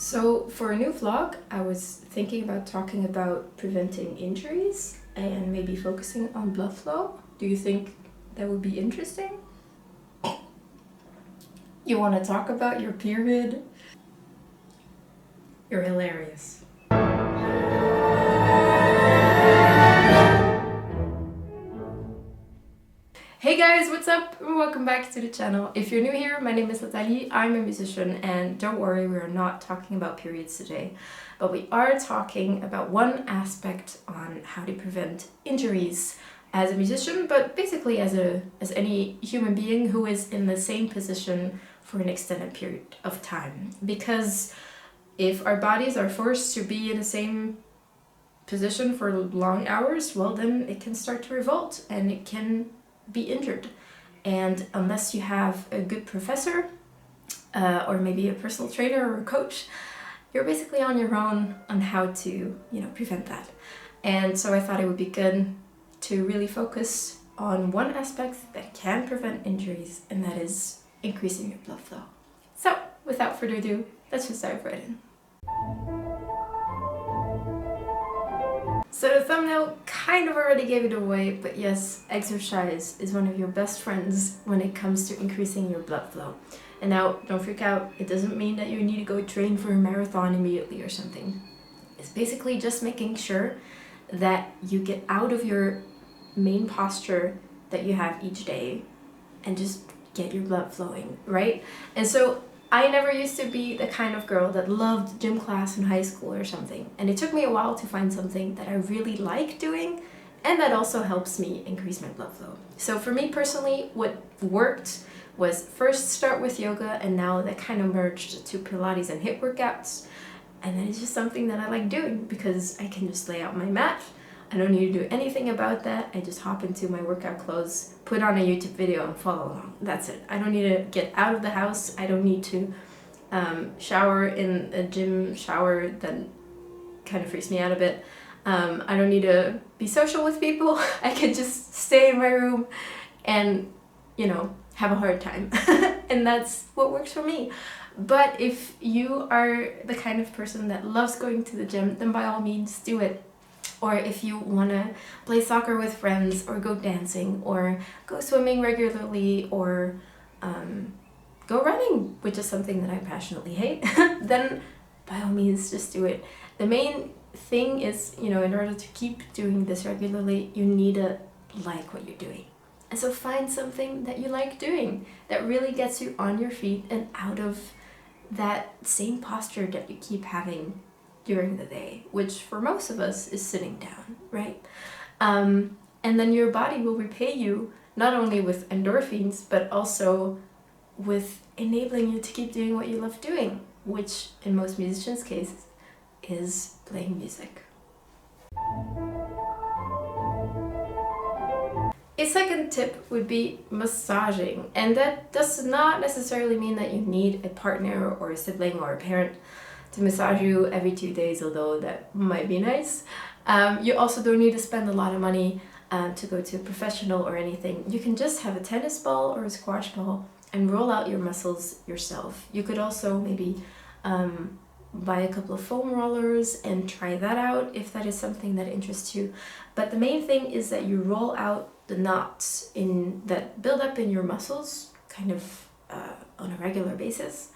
So for a new vlog, I was thinking about talking about preventing injuries and maybe focusing on blood flow. Do you think that would be interesting? You want to talk about your period? You're hilarious. Hey guys, what's up? Welcome back to the channel. If you're new here, my name is Nathalie, I'm a musician, and don't worry, we're not talking about periods today, but we are talking about one aspect on how to prevent injuries as a musician, but basically as any human being who is in the same position for an extended period of time. Because if our bodies are forced to be in the same position for long hours, well then it can start to revolt and it can be injured. And unless you have a good professor or maybe a personal trainer or a coach, you're basically on your own on how to, prevent that. And so I thought it would be good to really focus on one aspect that can prevent injuries, and that is increasing your blood flow. So without further ado, let's just dive right in. So the thumbnail kind of already gave it away, but yes, exercise is one of your best friends when it comes to increasing your blood flow. And now, don't freak out, it doesn't mean that you need to go train for a marathon immediately or something. It's basically just making sure that you get out of your main posture that you have each day and just get your blood flowing, right? And so I never used to be the kind of girl that loved gym class in high school or something, and it took me a while to find something that I really like doing and that also helps me increase my blood flow. So for me personally, what worked was first start with yoga, and now that kind of merged to Pilates and HIIT workouts, and then it's just something that I like doing because I can just lay out my mat. I don't need to do anything about that. I just hop into my workout clothes, put on a YouTube video and follow along. That's it. I don't need to get out of the house. I don't need to shower in a gym shower that kind of freaks me out a bit. I don't need to be social with people. I can just stay in my room and, have a hard time. And that's what works for me. But if you are the kind of person that loves going to the gym, then by all means do it. Or if you want to play soccer with friends, or go dancing, or go swimming regularly, or go running, which is something that I passionately hate, then by all means just do it. The main thing is, in order to keep doing this regularly, you need to like what you're doing. And so find something that you like doing that really gets you on your feet and out of that same posture that you keep having during the day, which for most of us is sitting down, right? And then your body will repay you not only with endorphins, but also with enabling you to keep doing what you love doing, which in most musicians' cases is playing music. A second tip would be massaging, and that does not necessarily mean that you need a partner or a sibling or a parent to massage you every 2 days, although that might be nice. You also don't need to spend a lot of money to go to a professional or anything. You can just have a tennis ball or a squash ball and roll out your muscles yourself. You could also maybe buy a couple of foam rollers and try that out if that is something that interests you. But the main thing is that you roll out the knots that build up in your muscles kind of on a regular basis,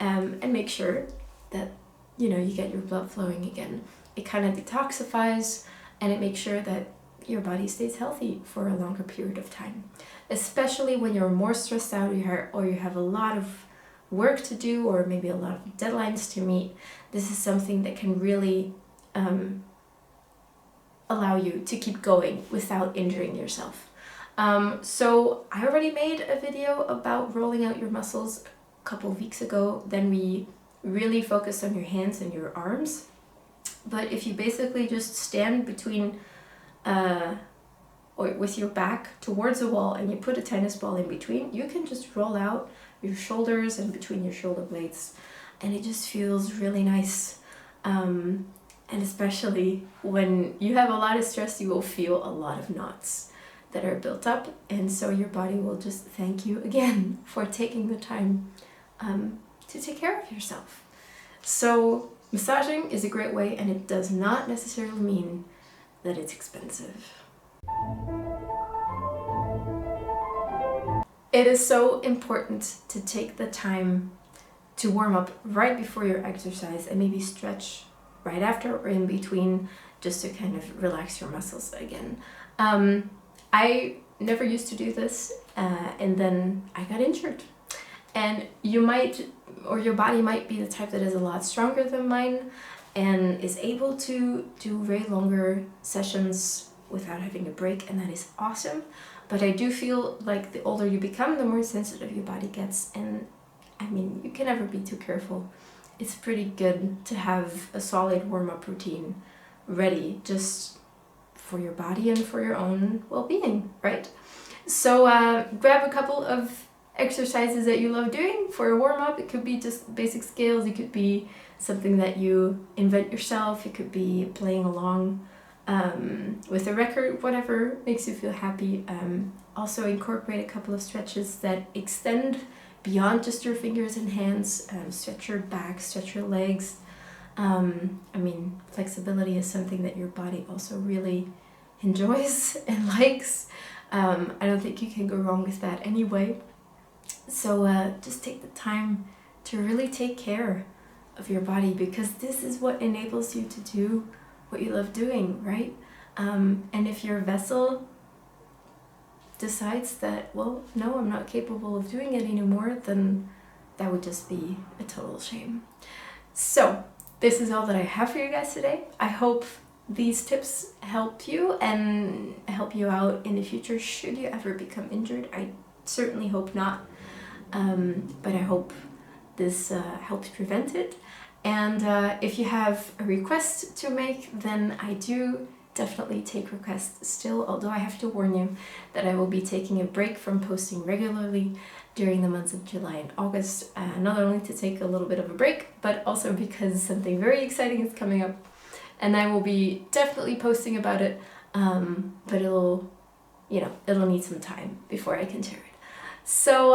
and make sure that you get your blood flowing again. It kind of detoxifies, and it makes sure that your body stays healthy for a longer period of time, especially when you're more stressed out or you have a lot of work to do, or maybe a lot of deadlines to meet. This is something that can really allow you to keep going without injuring yourself. So I already made a video about rolling out your muscles a couple of weeks ago. Then we really focus on your hands and your arms. But if you basically just stand between or with your back towards a wall and you put a tennis ball in between, you can just roll out your shoulders and between your shoulder blades, and it just feels really nice. And especially when you have a lot of stress, you will feel a lot of knots that are built up, and so your body will just thank you again for taking the time to take care of yourself. So massaging is a great way, and it does not necessarily mean that it's expensive. It is so important to take the time to warm up right before your exercise and maybe stretch right after or in between, just to kind of relax your muscles again. I never used to do this, and then I got injured. And you might, or your body might be the type that is a lot stronger than mine and is able to do very longer sessions without having a break, and that is awesome. But I do feel like the older you become, the more sensitive your body gets, and I mean, you can never be too careful. It's pretty good to have a solid warm-up routine ready just for your body and for your own well-being, right? So grab a couple of exercises that you love doing for a warm-up. It could be just basic scales, it could be something that you invent yourself, it could be playing along with a record, whatever makes you feel happy. Also incorporate a couple of stretches that extend beyond just your fingers and hands. Stretch your back, stretch your legs. I mean, flexibility is something that your body also really enjoys and likes. I don't think you can go wrong with that anyway. So just take the time to really take care of your body, because this is what enables you to do what you love doing, right? And if your vessel decides that, well, no, I'm not capable of doing it anymore, then that would just be a total shame. So this is all that I have for you guys today. I hope these tips help you and help you out in the future should you ever become injured. I certainly hope not, but I hope this helps prevent it. And if you have a request to make, then I do definitely take requests still, although I have to warn you that I will be taking a break from posting regularly during the months of July and August, not only to take a little bit of a break, but also because something very exciting is coming up, and I will be definitely posting about it, but it'll need some time before I can share it. So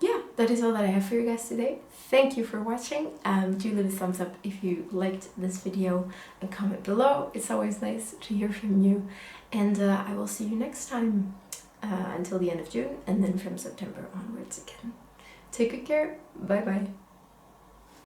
yeah, that is all that I have for you guys today. Thank you for watching. Do leave a thumbs up if you liked this video and comment below. It's always nice to hear from you. And I will see you next time until the end of June, and then from September onwards again. Take good care. Bye bye.